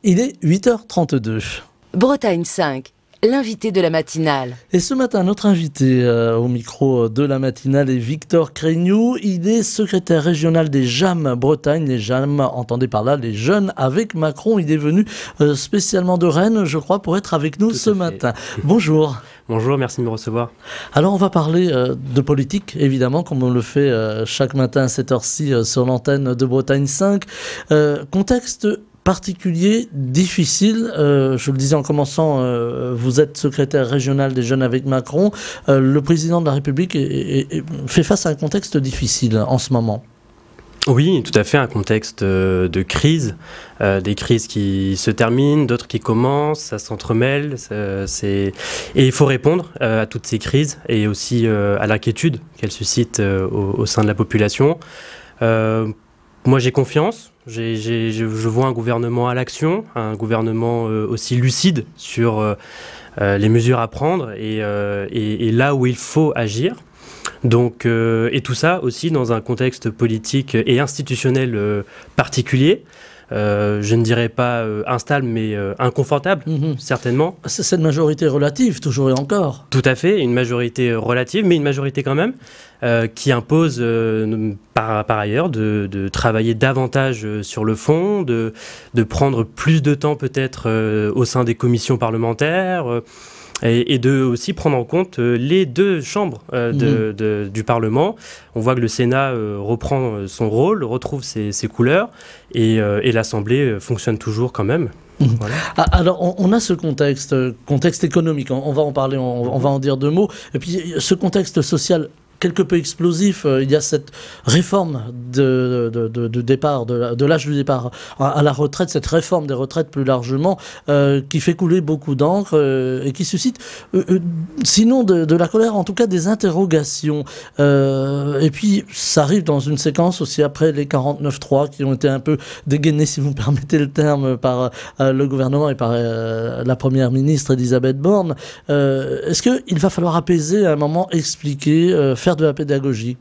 Il est 8h32. Bretagne 5, l'invité de la matinale. Et ce matin, notre invité au micro de la matinale est Victor Crégnoux. Il est secrétaire régional des JAM Bretagne. Les JAM, entendez par là, les jeunes avec Macron. Il est venu spécialement de Rennes, je crois, pour être avec nous ce matin. Bonjour. Bonjour, merci de me recevoir. Alors on va parler de politique, évidemment, comme on le fait chaque matin à cette heure-ci sur l'antenne de Bretagne 5. Contexte particulier, difficile. Je le disais en commençant, vous êtes secrétaire régional des jeunes avec Macron. Le président de la République fait face à un contexte difficile en ce moment. Oui, tout à fait, un contexte de crise, des crises qui se terminent, d'autres qui commencent, ça s'entremêle, et il faut répondre à toutes ces crises et aussi à l'inquiétude qu'elles suscitent au sein de la population. Moi j'ai confiance, je vois un gouvernement à l'action, un gouvernement aussi lucide sur les mesures à prendre et là où il faut agir. Donc, et tout ça aussi dans un contexte politique et institutionnel particulier. Je ne dirais pas instable, mais inconfortable, certainement. C'est cette majorité relative, toujours et encore. Tout à fait, une majorité relative, mais une majorité quand même, qui impose par ailleurs de travailler davantage sur le fond, de prendre plus de temps peut-être au sein des commissions parlementaires, et de aussi prendre en compte les deux chambres du Parlement. On voit que le Sénat reprend son rôle, retrouve ses couleurs, et l'Assemblée fonctionne toujours quand même. Voilà. Alors, on a ce contexte économique, on va en parler, on va en dire deux mots, et puis ce contexte social quelque peu explosif. Il y a cette réforme de départ, de l'âge du départ à la retraite, cette réforme des retraites plus largement, qui fait couler beaucoup d'encre et qui suscite, sinon de la colère, en tout cas des interrogations. Et puis, ça arrive dans une séquence aussi après les 49.3 qui ont été un peu dégainés, si vous me permettez le terme, par le gouvernement et par la première ministre Elisabeth Borne. Est-ce qu'il va falloir apaiser à un moment, expliquer, faire de la pédagogie?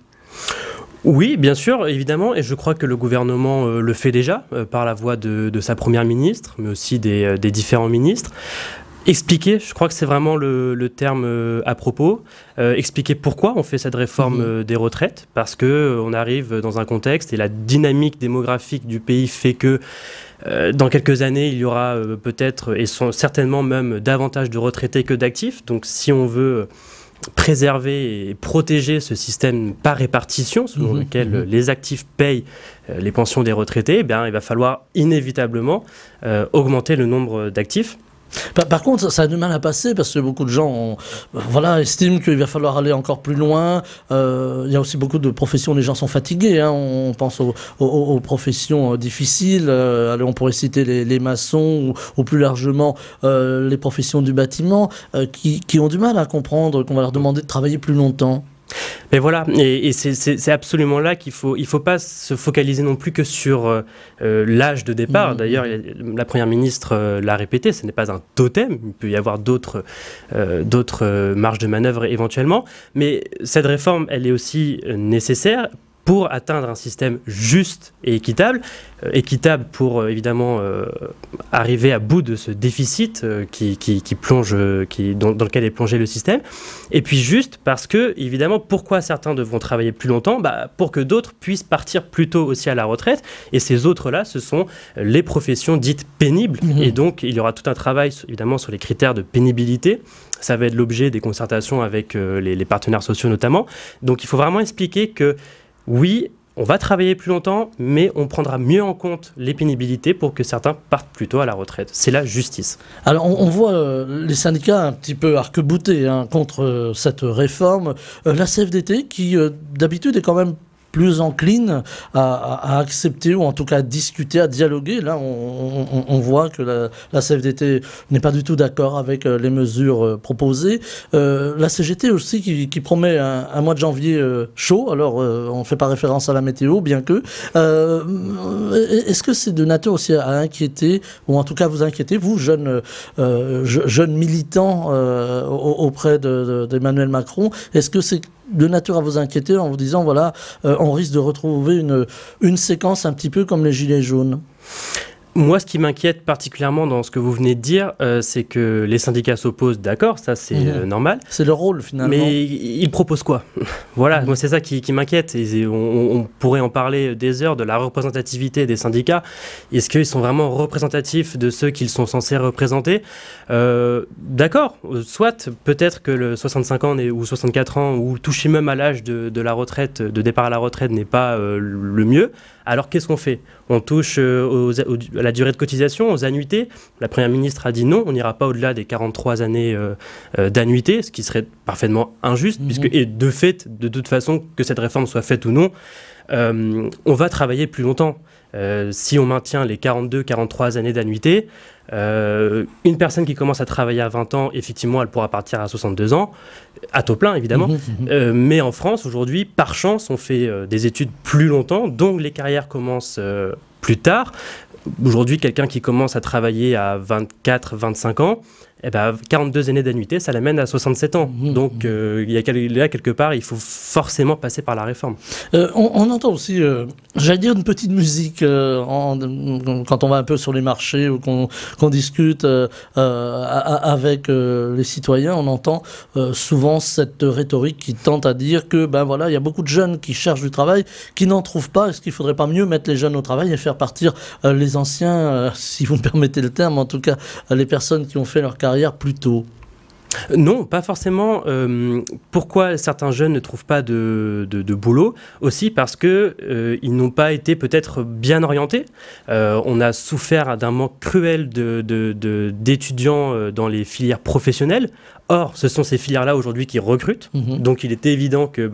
Oui, bien sûr, évidemment, et je crois que le gouvernement le fait déjà par la voix de sa première ministre, mais aussi des différents ministres. Expliquer, je crois que c'est vraiment le terme à propos. Expliquer pourquoi on fait cette réforme des retraites, parce qu'on arrive dans un contexte et la dynamique démographique du pays fait que dans quelques années, il y aura peut-être et certainement même davantage de retraités que d'actifs. Donc si on veut préserver et protéger ce système par répartition selon lequel les actifs payent les pensions des retraités, eh bien, il va falloir inévitablement augmenter le nombre d'actifs. Par contre, ça a du mal à passer parce que beaucoup de gens estiment qu'il va falloir aller encore plus loin. Il y a aussi beaucoup de professions, les gens sont fatigués. On pense aux professions difficiles. On pourrait citer les maçons ou plus largement les professions du bâtiment qui ont du mal à comprendre qu'on va leur demander de travailler plus longtemps. Mais voilà, et c'est absolument là qu'il faut pas se focaliser non plus que sur l'âge de départ. D'ailleurs, la Première ministre l'a répété, ce n'est pas un totem, il peut y avoir d'autres marges de manœuvre éventuellement, mais cette réforme, elle est aussi nécessaire pour atteindre un système juste et équitable pour évidemment arriver à bout de ce déficit dans lequel est plongé le système. Et puis juste parce que, évidemment, pourquoi certains devront travailler plus longtemps, pour que d'autres puissent partir plus tôt aussi à la retraite. Et ces autres-là, ce sont les professions dites pénibles. Et donc, il y aura tout un travail, évidemment, sur les critères de pénibilité. Ça va être l'objet des concertations avec les partenaires sociaux notamment. Donc, il faut vraiment expliquer que oui, on va travailler plus longtemps, mais on prendra mieux en compte les pénibilités pour que certains partent plus tôt à la retraite. C'est la justice. Alors, on voit les syndicats un petit peu arc-boutés contre cette réforme. La CFDT, qui d'habitude est quand même plus encline à accepter ou en tout cas à discuter, à dialoguer. Là, on voit que la CFDT n'est pas du tout d'accord avec les mesures proposées. La CGT aussi qui promet un mois de janvier chaud. Alors, on ne fait pas référence à la météo, bien que. Est-ce que c'est de nature aussi à inquiéter, ou en tout cas vous inquiéter, vous, jeunes militants auprès d'Emmanuel Macron? Est-ce que c'est de nature à vous inquiéter en vous disant, voilà, on risque de retrouver une séquence un petit peu comme les Gilets jaunes? Moi, ce qui m'inquiète particulièrement dans ce que vous venez de dire, c'est que les syndicats s'opposent, d'accord, ça c'est normal. C'est leur rôle finalement. Mais ils proposent quoi? Voilà, moi c'est ça qui m'inquiète. On pourrait en parler des heures de la représentativité des syndicats. Est-ce qu'ils sont vraiment représentatifs de ceux qu'ils sont censés représenter? D'accord, soit peut-être que le 65 ans ou 64 ans ou toucher même à l'âge de la retraite, de départ à la retraite n'est pas le mieux. Alors qu'est-ce qu'on fait? On touche à la durée de cotisation, aux annuités. La Première ministre a dit non, on n'ira pas au-delà des 43 années d'annuité, ce qui serait parfaitement injuste, puisque, et de fait, de toute façon, que cette réforme soit faite ou non, on va travailler plus longtemps. Si on maintient les 42-43 années d'annuité, une personne qui commence à travailler à 20 ans, effectivement, elle pourra partir à 62 ans, à taux plein évidemment, mais en France, aujourd'hui, par chance, on fait des études plus longtemps, donc les carrières commencent plus tard. Aujourd'hui, quelqu'un qui commence à travailler à 24-25 ans, 42 années d'annuité, ça l'amène à 67 ans. Donc, là, quelque part, il faut forcément passer par la réforme. On entend aussi, j'allais dire, une petite musique quand on va un peu sur les marchés ou qu'on discute avec les citoyens. On entend souvent cette rhétorique qui tente à dire que, voilà, il y a beaucoup de jeunes qui cherchent du travail, qui n'en trouvent pas. Est-ce qu'il ne faudrait pas mieux mettre les jeunes au travail et faire partir les anciens, si vous me permettez le terme, en tout cas, les personnes qui ont fait leur carrière plus tôt? Non, pas forcément. Pourquoi certains jeunes ne trouvent pas de boulot? Aussi parce qu'ils n'ont pas été peut-être bien orientés. On a souffert d'un manque cruel d'étudiants dans les filières professionnelles. Or, ce sont ces filières-là aujourd'hui qui recrutent. Donc, il est évident que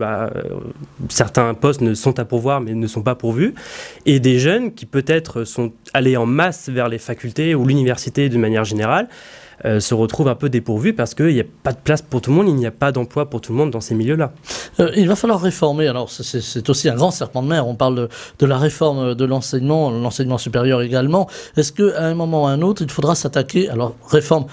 certains postes ne sont à pourvoir, mais ne sont pas pourvus. Et des jeunes qui peut-être sont allés en masse vers les facultés ou l'université de manière générale, se retrouvent un peu dépourvus parce qu'il n'y a pas de place pour tout le monde, il n'y a pas d'emploi pour tout le monde dans ces milieux-là. Il va falloir réformer, alors c'est aussi un grand serpent de mer, on parle de la réforme de l'enseignement supérieur également. Est-ce qu'à un moment ou à un autre, il faudra s'attaquer, alors réforme,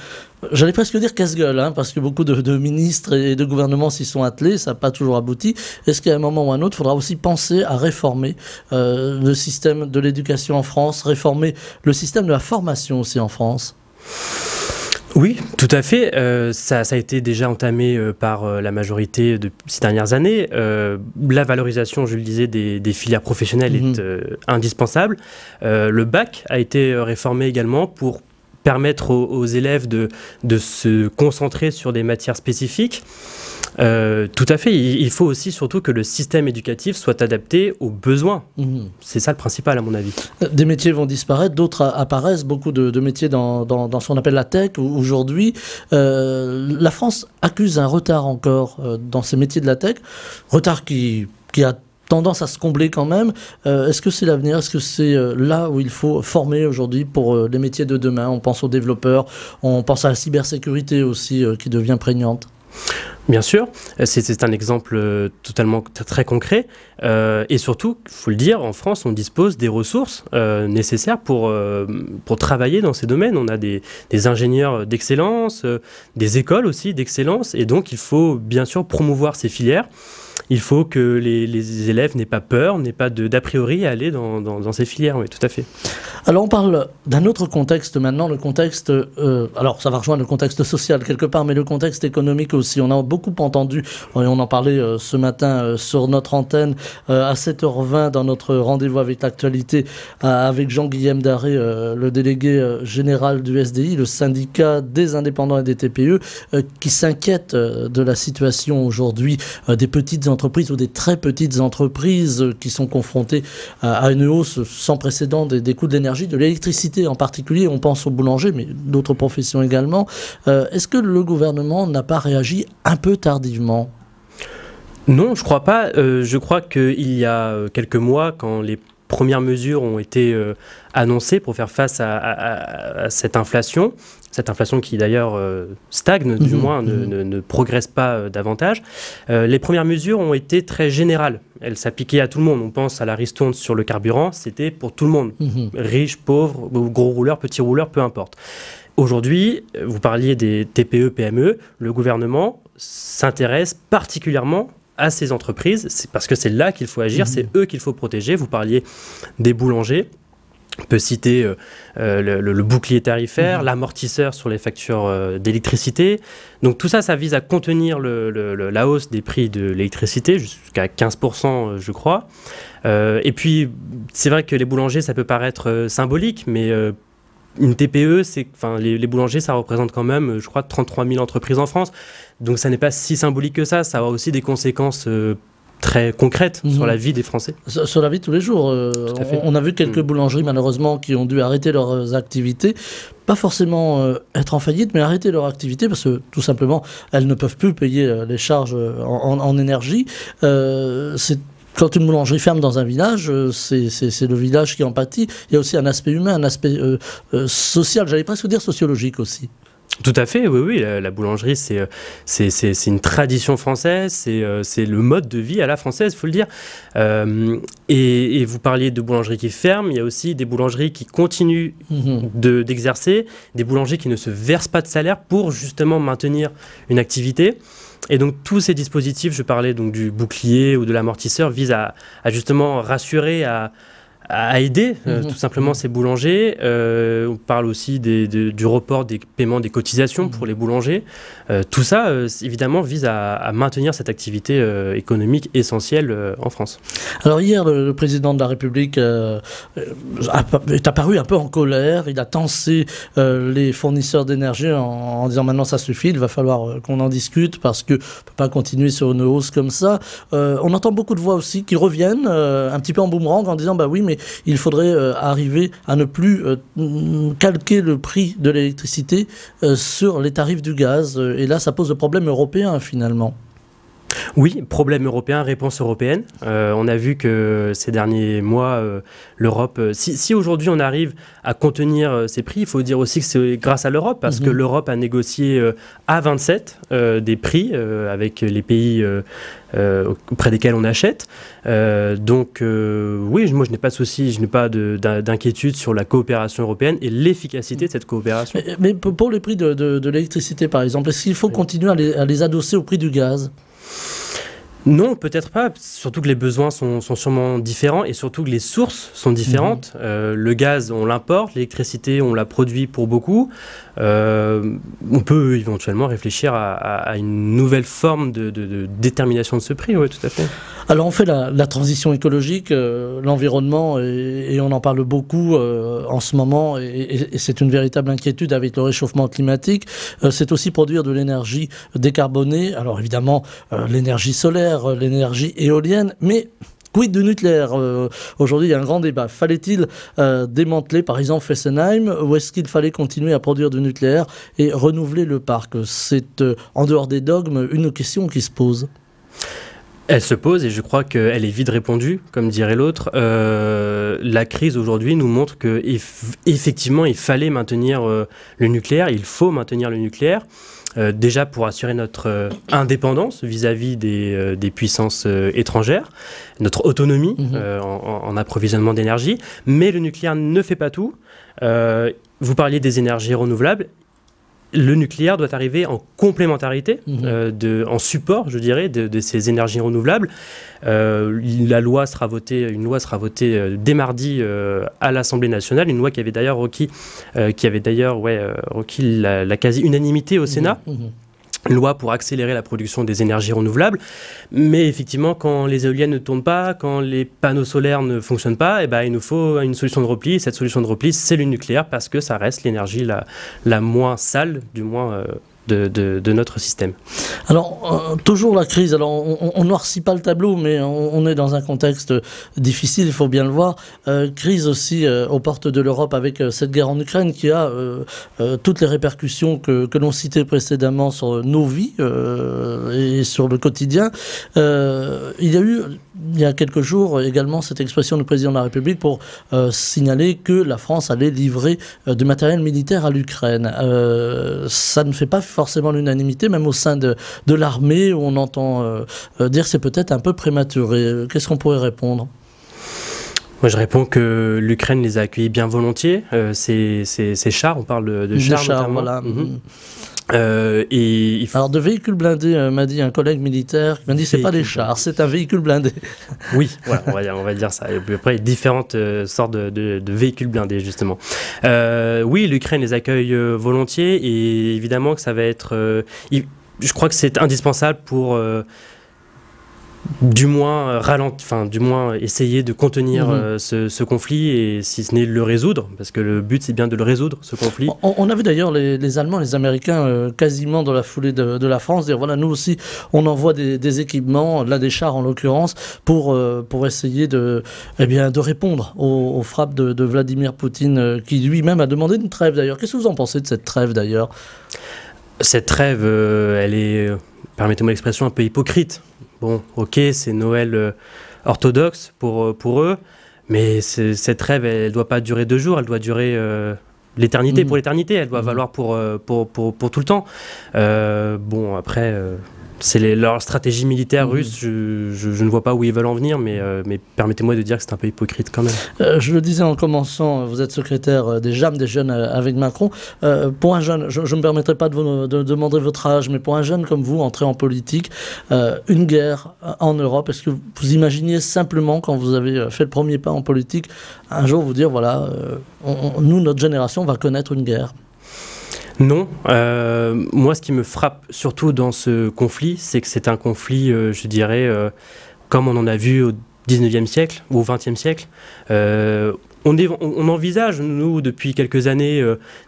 j'allais presque dire casse-gueule, parce que beaucoup de ministres et de gouvernements s'y sont attelés, ça n'a pas toujours abouti. Est-ce qu'à un moment ou à un autre, il faudra aussi penser à réformer le système de l'éducation en France, réformer le système de la formation aussi en France? Oui, tout à fait. Ça a été déjà entamé par la majorité de ces dernières années. La valorisation, je le disais, des filières professionnelles est indispensable. Le bac a été réformé également pour permettre aux élèves de se concentrer sur des matières spécifiques. Tout à fait. Il faut aussi surtout que le système éducatif soit adapté aux besoins. C'est ça le principal à mon avis. Des métiers vont disparaître, d'autres apparaissent, beaucoup de métiers dans ce qu'on appelle la tech aujourd'hui. La France accuse un retard encore dans ces métiers de la tech, retard qui a tendance à se combler quand même. Est-ce que c'est l'avenir? Est-ce que c'est là où il faut former aujourd'hui pour les métiers de demain? On pense aux développeurs, on pense à la cybersécurité aussi qui devient prégnante. Bien sûr, c'est un exemple totalement très concret et surtout, il faut le dire, en France, on dispose des ressources nécessaires pour travailler dans ces domaines. On a des ingénieurs d'excellence, des écoles aussi d'excellence et donc il faut bien sûr promouvoir ces filières. Il faut que les élèves n'aient pas peur, n'aient pas d'a priori à aller dans ces filières, oui, tout à fait. Alors on parle d'un autre contexte maintenant, le contexte, alors ça va rejoindre le contexte social quelque part, mais le contexte économique aussi. On a beaucoup entendu, et on en parlait ce matin sur notre antenne à 7h20 dans notre rendez-vous avec l'actualité avec Jean-Guillaume Daré, le délégué général du SDI, le syndicat des indépendants et des TPE, qui s'inquiète de la situation aujourd'hui des petites entreprises ou des très petites entreprises qui sont confrontées à une hausse sans précédent des coûts de l'énergie, de l'électricité en particulier. On pense aux boulangers, mais d'autres professions également. Est-ce que le gouvernement n'a pas réagi un peu tardivement? Non, je crois pas. Je crois qu'il y a quelques mois, quand les premières mesures ont été annoncées pour faire face à cette inflation qui d'ailleurs stagne, du moins ne progresse pas davantage. Les premières mesures ont été très générales. Elles s'appliquaient à tout le monde. On pense à la ristourne sur le carburant, c'était pour tout le monde. Riches, pauvres, gros rouleurs, petits rouleurs, peu importe. Aujourd'hui, vous parliez des TPE, PME, le gouvernement s'intéresse particulièrement à ces entreprises, c'est parce que c'est là qu'il faut agir, c'est eux qu'il faut protéger. Vous parliez des boulangers. On peut citer le bouclier tarifaire, l'amortisseur sur les factures d'électricité. Donc tout ça, ça vise à contenir la hausse des prix de l'électricité jusqu'à 15%, je crois. Et puis, c'est vrai que les boulangers, ça peut paraître symbolique, mais une TPE, les boulangers, ça représente quand même, je crois, 33 000 entreprises en France. Donc ça n'est pas si symbolique que ça. Ça a aussi des conséquences très concrètes sur la vie des Français. Sur la vie de tous les jours. On a vu quelques boulangeries, malheureusement, qui ont dû arrêter leurs activités. Pas forcément être en faillite, mais arrêter leur activité parce que, tout simplement, elles ne peuvent plus payer les charges en énergie. Quand une boulangerie ferme dans un village, c'est le village qui en pâtit. Il y a aussi un aspect humain, un aspect social, j'allais presque dire sociologique aussi. Tout à fait, oui, la boulangerie, c'est une tradition française, c'est le mode de vie à la française, il faut le dire. Et vous parliez de boulangeries qui ferment, il y a aussi des boulangeries qui continuent d'exercer, des boulangers qui ne se versent pas de salaire pour justement maintenir une activité. Et donc tous ces dispositifs, je parlais donc du bouclier ou de l'amortisseur, visent à justement rassurer, à aider tout simplement ces boulangers. On parle aussi du report des paiements des cotisations pour les boulangers. Tout ça, évidemment, vise à maintenir cette activité économique essentielle en France. Alors hier, le président de la République est apparu un peu en colère. Il a tensé les fournisseurs d'énergie en disant maintenant ça suffit, il va falloir qu'on en discute parce qu'on ne peut pas continuer sur une hausse comme ça. On entend beaucoup de voix aussi qui reviennent un petit peu en boomerang en disant bah oui, mais il faudrait arriver à ne plus calquer le prix de l'électricité sur les tarifs du gaz. Et là, ça pose le problème européen, finalement. Oui, problème européen, réponse européenne. On a vu que ces derniers mois, l'Europe... Si aujourd'hui on arrive à contenir ces prix, il faut dire aussi que c'est grâce à l'Europe, parce que l'Europe a négocié à 27 des prix avec les pays auprès desquels on achète. Donc oui, moi je n'ai pas de souci, je n'ai pas d'inquiétude sur la coopération européenne et l'efficacité de cette coopération. Mais pour les prix de l'électricité, par exemple, est-ce qu'il faut continuer à les adosser au prix du gaz ? Non, peut-être pas, surtout que les besoins sont sûrement différents et surtout que les sources sont différentes. Le gaz, on l'importe, l'électricité, on la produit pour beaucoup. On peut éventuellement réfléchir à une nouvelle forme de détermination de ce prix, oui, tout à fait. Alors on fait la transition écologique, l'environnement, et on en parle beaucoup en ce moment, et c'est une véritable inquiétude avec le réchauffement climatique. C'est aussi produire de l'énergie décarbonée, alors évidemment l'énergie solaire, l'énergie éolienne, mais quid du nucléaire ? Aujourd'hui, il y a un grand débat. Fallait-il démanteler, par exemple, Fessenheim, ou est-ce qu'il fallait continuer à produire du nucléaire et renouveler le parc ? C'est, en dehors des dogmes, une question qui se pose. Elle se pose et je crois qu'elle est vite répondue, comme dirait l'autre. La crise aujourd'hui nous montre qu'effectivement, il fallait maintenir le nucléaire, il faut maintenir le nucléaire. Déjà pour assurer notre indépendance vis-à-vis des puissances étrangères, notre autonomie en approvisionnement d'énergie, mais le nucléaire ne fait pas tout. Vous parliez des énergies renouvelables. Le nucléaire doit arriver en complémentarité, en support, je dirais, de ces énergies renouvelables. Une loi sera votée dès mardi à l'Assemblée nationale, une loi qui avait d'ailleurs requis la quasi-unanimité au Sénat. Une loi pour accélérer la production des énergies renouvelables. Mais effectivement, quand les éoliennes ne tournent pas, quand les panneaux solaires ne fonctionnent pas, il nous faut une solution de repli. Cette solution de repli, c'est le nucléaire parce que ça reste l'énergie la moins sale, du moins de notre système. Alors, toujours la crise. Alors, on noircit pas le tableau, mais on est dans un contexte difficile, il faut bien le voir. Crise aussi aux portes de l'Europe avec cette guerre en Ukraine qui a toutes les répercussions que l'on citait précédemment sur nos vies et sur le quotidien. Il y a eu, il y a quelques jours, également cette expression du président de la République pour signaler que la France allait livrer du matériel militaire à l'Ukraine. Ça ne fait pas forcément l'unanimité, même au sein de l'armée, où on entend dire que c'est peut-être un peu prématuré. Qu'est-ce qu'on pourrait répondre ? Moi, je réponds que l'Ukraine les a accueillis bien volontiers. Ces chars, on parle de chars notamment. Voilà. Alors de véhicules blindés, m'a dit un collègue militaire, qui m'a dit c'est pas des chars, c'est un véhicule blindé. Oui, voilà, on va dire ça. Et puis après, différentes sortes de véhicules blindés, justement. Oui, l'Ukraine les accueille volontiers, et évidemment que ça va être... je crois que c'est indispensable pour... du moins essayer de contenir ce conflit, et si ce n'est le résoudre, parce que le but c'est bien de le résoudre, ce conflit. On a vu d'ailleurs les Allemands, les Américains quasiment dans la foulée de la France dire voilà, nous aussi on envoie des équipements, là des chars en l'occurrence, pour essayer de répondre aux frappes de Vladimir Poutine, qui lui-même a demandé une trêve d'ailleurs. Qu'est-ce que vous en pensez de cette trêve d'ailleurs? Cette trêve, elle est, permettez-moi l'expression, un peu hypocrite. Bon, ok, c'est Noël orthodoxe pour eux, mais cette trêve, elle ne doit pas durer 2 jours, elle doit durer l'éternité pour l'éternité, elle doit valoir pour tout le temps. Bon, après, c'est leur stratégie militaire russe, je ne vois pas où ils veulent en venir, mais permettez-moi de dire que c'est un peu hypocrite quand même. Je le disais en commençant, vous êtes secrétaire des JAM, des jeunes avec Macron. Pour un jeune, je ne me permettrai pas de vous demander votre âge, mais pour un jeune comme vous, entrer en politique, une guerre en Europe, est-ce que vous imaginiez simplement, quand vous avez fait le premier pas en politique, un jour vous dire, voilà, nous, notre génération, va connaître une guerre? Non. Moi, ce qui me frappe surtout dans ce conflit, c'est que c'est un conflit, je dirais, comme on en a vu au 19e siècle ou au 20e siècle. On envisage, nous, depuis quelques années,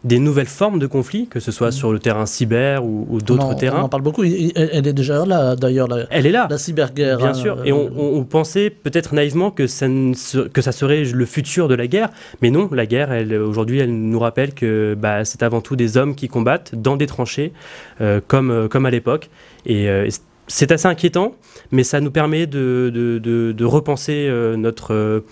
des nouvelles formes de conflits, que ce soit sur le terrain cyber ou d'autres terrains. On en parle beaucoup. Elle est déjà là, d'ailleurs. Elle est là. La cyberguerre. Bien sûr. Et on pensait peut-être naïvement que ça serait le futur de la guerre. Mais non, la guerre, aujourd'hui, elle nous rappelle que c'est avant tout des hommes qui combattent dans des tranchées, comme à l'époque. Et c'est assez inquiétant, mais ça nous permet de repenser notre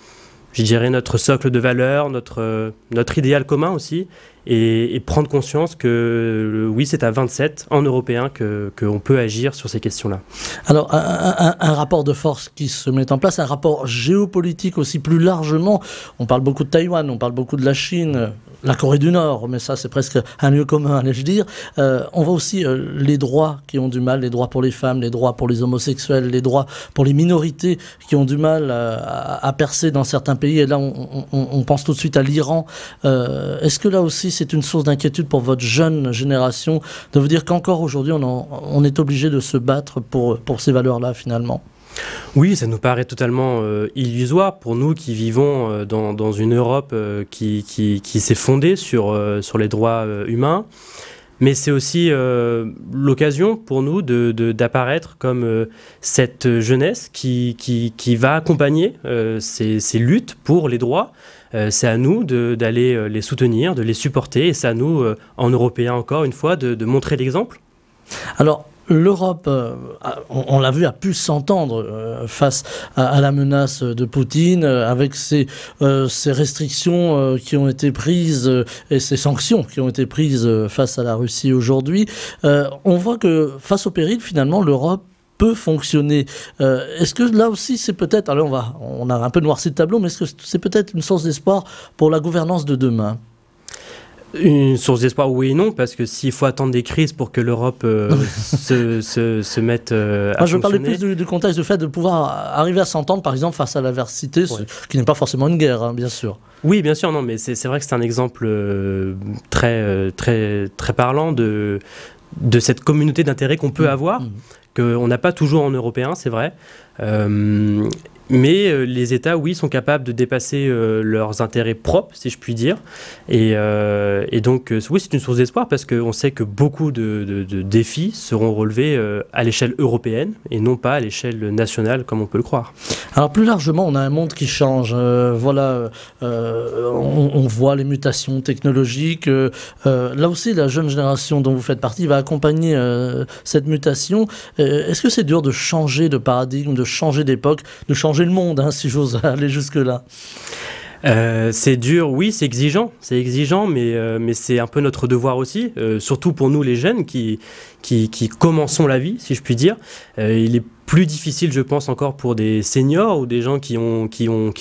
socle de valeurs, notre idéal commun aussi, et prendre conscience que oui, c'est à 27, en européen, qu'on peut agir sur ces questions-là. Alors, un rapport de force qui se met en place, un rapport géopolitique aussi plus largement. On parle beaucoup de Taïwan, on parle beaucoup de la Chine, la Corée du Nord, mais ça c'est presque un lieu commun, allais-je dire. On voit aussi les droits qui ont du mal, les droits pour les femmes, les droits pour les homosexuels, les droits pour les minorités qui ont du mal à percer dans certains pays. Et là, on pense tout de suite à l'Iran. Est-ce que là aussi, c'est une source d'inquiétude pour votre jeune génération de vous dire qu'encore aujourd'hui, on est obligé de se battre pour ces valeurs-là, finalement? Oui, ça nous paraît totalement illusoire pour nous qui vivons dans une Europe qui s'est fondée sur les droits humains. Mais c'est aussi l'occasion pour nous d'apparaître comme cette jeunesse qui va accompagner ces luttes pour les droits. C'est à nous d'aller les soutenir, de les supporter, et c'est à nous, en Européens encore une fois, de montrer l'exemple. Alors, l'Europe, on l'a vu, a pu s'entendre face à la menace de Poutine, avec ces restrictions qui ont été prises et ces sanctions qui ont été prises face à la Russie aujourd'hui. On voit que face au péril, finalement, l'Europe peut fonctionner. Est-ce que là aussi c'est peut-être, alors on a un peu noirci le tableau, mais est-ce que c'est peut-être une source d'espoir pour la gouvernance de demain? Une source d'espoir, oui et non, parce que s'il faut attendre des crises pour que l'Europe se mette à Moi, je fonctionner... parlais plus du contexte, du fait de pouvoir arriver à s'entendre, par exemple, face à l'adversité, qui n'est pas forcément une guerre, hein, bien sûr. Oui, bien sûr, non, mais c'est vrai que c'est un exemple très parlant de cette communauté d'intérêts qu'on peut avoir, qu'on n'a pas toujours en européen, c'est vrai. Mais les États, oui, sont capables de dépasser leurs intérêts propres, si je puis dire. Et donc, oui, c'est une source d'espoir parce qu'on sait que beaucoup de défis seront relevés à l'échelle européenne et non pas à l'échelle nationale, comme on peut le croire. Alors, plus largement, on a un monde qui change. On voit les mutations technologiques. Là aussi, la jeune génération dont vous faites partie va accompagner cette mutation. Est-ce que c'est dur de changer de paradigme, de changer d'époque, de changer le monde, hein, si j'ose aller jusque-là? C'est dur, oui, c'est exigeant, mais c'est un peu notre devoir aussi, surtout pour nous les jeunes qui commençons la vie, si je puis dire. Il est plus difficile, je pense, encore pour des seniors ou des gens qui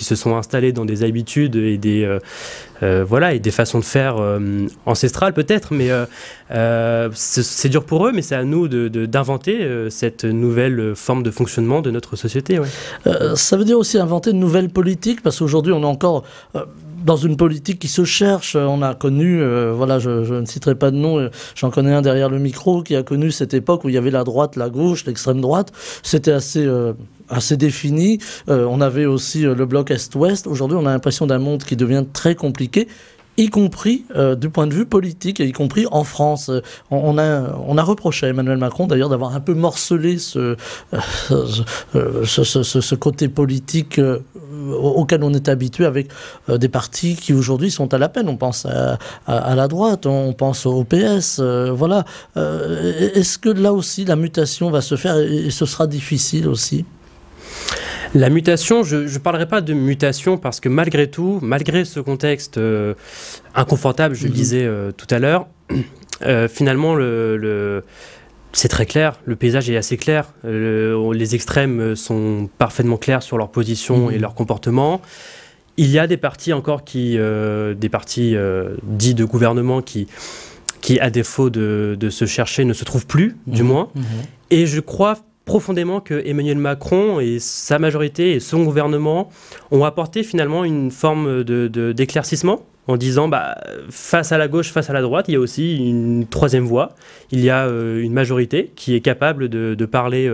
se sont installés dans des habitudes et des façons de faire ancestrales peut-être, mais c'est dur pour eux, mais c'est à nous d'inventer cette nouvelle forme de fonctionnement de notre société. Ouais. Ça veut dire aussi inventer une nouvelle politique, parce qu'aujourd'hui on est encore dans une politique qui se cherche. On a connu, je ne citerai pas de nom, j'en connais un derrière le micro qui a connu cette époque où il y avait la droite, la gauche, l'extrême droite. C'était assez défini. On avait aussi le bloc Est-Ouest. Aujourd'hui, on a l'impression d'un monde qui devient très compliqué, y compris du point de vue politique, et y compris en France. On a reproché à Emmanuel Macron, d'ailleurs, d'avoir un peu morcelé ce côté politique auquel on est habitué, avec des partis qui aujourd'hui sont à la peine. On pense à la droite, on pense au PS. Est-ce que là aussi, la mutation va se faire, et ce sera difficile aussi ? La mutation, je ne parlerai pas de mutation parce que malgré tout, malgré ce contexte inconfortable, je le disais tout à l'heure, finalement, c'est très clair, le paysage est assez clair. Les extrêmes sont parfaitement clairs sur leur position et leur comportement. Il y a des partis encore dits de gouvernement qui à défaut de se chercher, ne se trouvent plus, du moins. Et je crois profondément que Emmanuel Macron et sa majorité et son gouvernement ont apporté finalement une forme d'éclaircissement en disant face à la gauche, face à la droite, il y a aussi une troisième voie. Il y a une majorité qui est capable de parler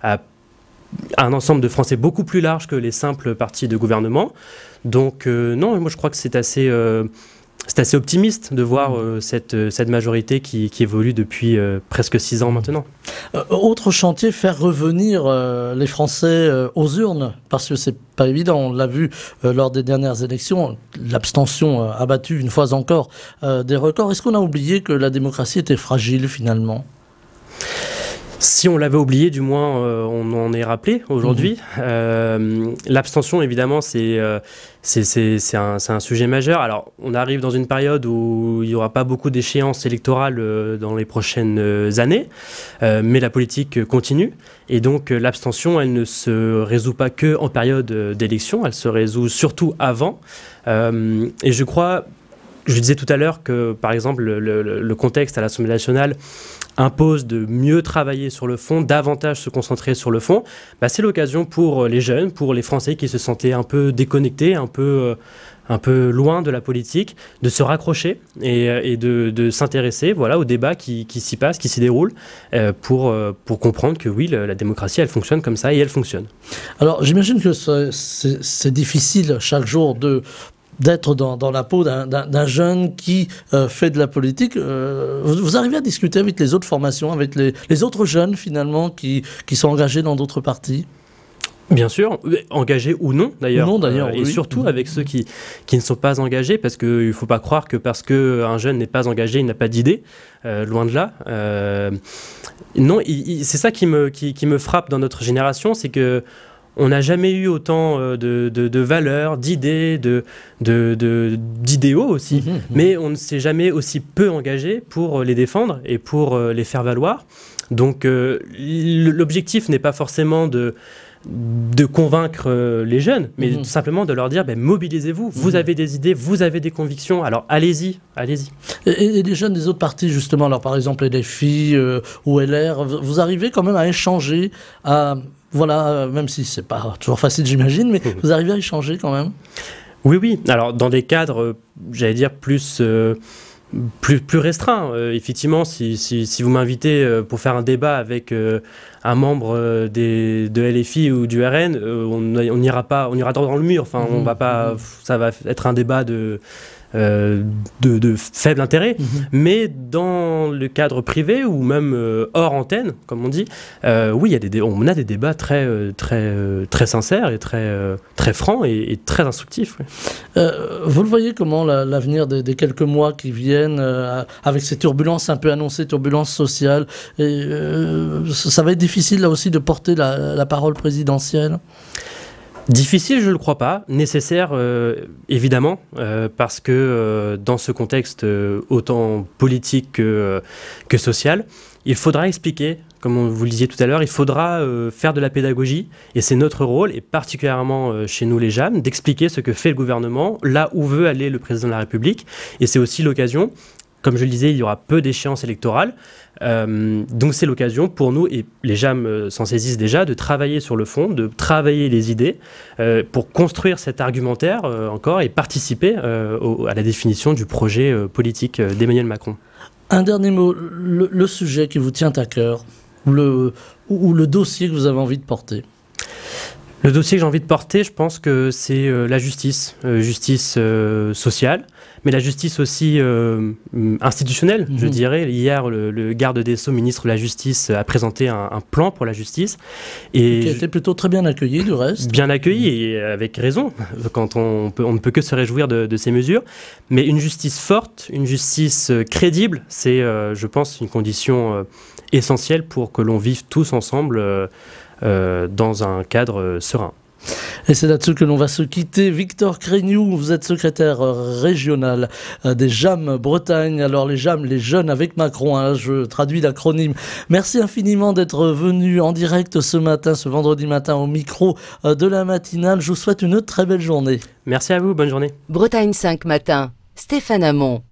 à un ensemble de Français beaucoup plus large que les simples partis de gouvernement. Donc non, moi je crois que c'est assez optimiste de voir cette majorité qui évolue depuis presque 6 ans maintenant. Autre chantier, faire revenir les Français aux urnes, parce que c'est pas évident. On l'a vu lors des dernières élections, l'abstention a battu une fois encore des records. Est-ce qu'on a oublié que la démocratie était fragile finalement ? Si on l'avait oublié, du moins, on en est rappelé aujourd'hui. L'abstention, évidemment, c'est un sujet majeur. Alors, on arrive dans une période où il n'y aura pas beaucoup d'échéances électorales dans les prochaines années, mais la politique continue. Et donc, l'abstention, elle ne se résout pas que en période d'élection, elle se résout surtout avant. Et je crois, je disais tout à l'heure que, par exemple, le contexte à l'Assemblée nationale impose de mieux travailler sur le fond, davantage se concentrer sur le fond. C'est l'occasion pour les jeunes, pour les Français qui se sentaient un peu déconnectés, un peu loin de la politique, de se raccrocher et de s'intéresser au débat qui s'y passe, qui s'y déroule, pour comprendre que oui, la démocratie, elle fonctionne comme ça et elle fonctionne. Alors, j'imagine que c'est difficile chaque jour d'être dans la peau d'un jeune qui fait de la politique. Vous arrivez à discuter avec les autres formations, avec les autres jeunes finalement qui sont engagés dans d'autres partis ? Bien sûr, engagés ou non d'ailleurs. Et oui. surtout avec ceux qui ne sont pas engagés, parce qu'il ne faut pas croire que parce qu'un jeune n'est pas engagé, il n'a pas d'idée, loin de là. Non, c'est ça qui me frappe dans notre génération, c'est que on n'a jamais eu autant de valeurs, d'idées, d'idéaux aussi, mais on ne s'est jamais aussi peu engagé pour les défendre et pour les faire valoir. Donc l'objectif n'est pas forcément de convaincre les jeunes, mais tout simplement de leur dire mobilisez-vous, vous avez des idées, vous avez des convictions, alors allez-y. Et les jeunes des autres partis justement, alors par exemple LFI ou LR, vous arrivez quand même à échanger, même si c'est pas toujours facile j'imagine, mais vous arrivez à échanger quand même ? Oui, alors dans des cadres, j'allais dire plus restreint. Effectivement, si vous m'invitez pour faire un débat avec un membre de LFI ou du RN, on ira dans le mur. Enfin, on va pas. Ça va être un débat de faible intérêt, mais dans le cadre privé ou même hors antenne, comme on dit, oui, on a des débats très sincères et très francs et très instructifs. Oui. Vous le voyez comment l'avenir des quelques mois qui viennent, avec ces turbulences un peu annoncées, turbulences sociales, ça va être difficile là aussi de porter la parole présidentielle ? Difficile, je ne le crois pas. Nécessaire, évidemment, parce que dans ce contexte autant politique que social, il faudra expliquer comme vous le disiez tout à l'heure, il faudra faire de la pédagogie, et c'est notre rôle, et particulièrement chez nous les JAM, d'expliquer ce que fait le gouvernement, là où veut aller le président de la République, et c'est aussi l'occasion, comme je le disais, il y aura peu d'échéances électorales, donc c'est l'occasion pour nous, et les JAM s'en saisissent déjà, de travailler sur le fond, de travailler les idées pour construire cet argumentaire encore et participer à la définition du projet politique d'Emmanuel Macron. Un dernier mot, le sujet qui vous tient à cœur, ou le dossier que vous avez envie de porter. Le dossier que j'ai envie de porter, je pense que c'est la justice, justice sociale, mais la justice aussi institutionnelle, je dirais. Hier, le garde des Sceaux, ministre de la Justice, a présenté un plan pour la justice. Et qui a été plutôt très bien accueilli, du reste. Bien accueilli, et avec raison, quand on ne peut que se réjouir de ces mesures. Mais une justice forte, une justice crédible, c'est, je pense, une condition essentielle pour que l'on vive tous ensemble dans un cadre serein. Et c'est là-dessus que l'on va se quitter. Victor Crégnoux, vous êtes secrétaire régional des JAM Bretagne. Alors les JAM, les jeunes avec Macron, hein, je traduis l'acronyme. Merci infiniment d'être venu en direct ce matin, ce vendredi matin au micro de la matinale. Je vous souhaite une très belle journée. Merci à vous, bonne journée. Bretagne 5 matin, Stéphane Hamon.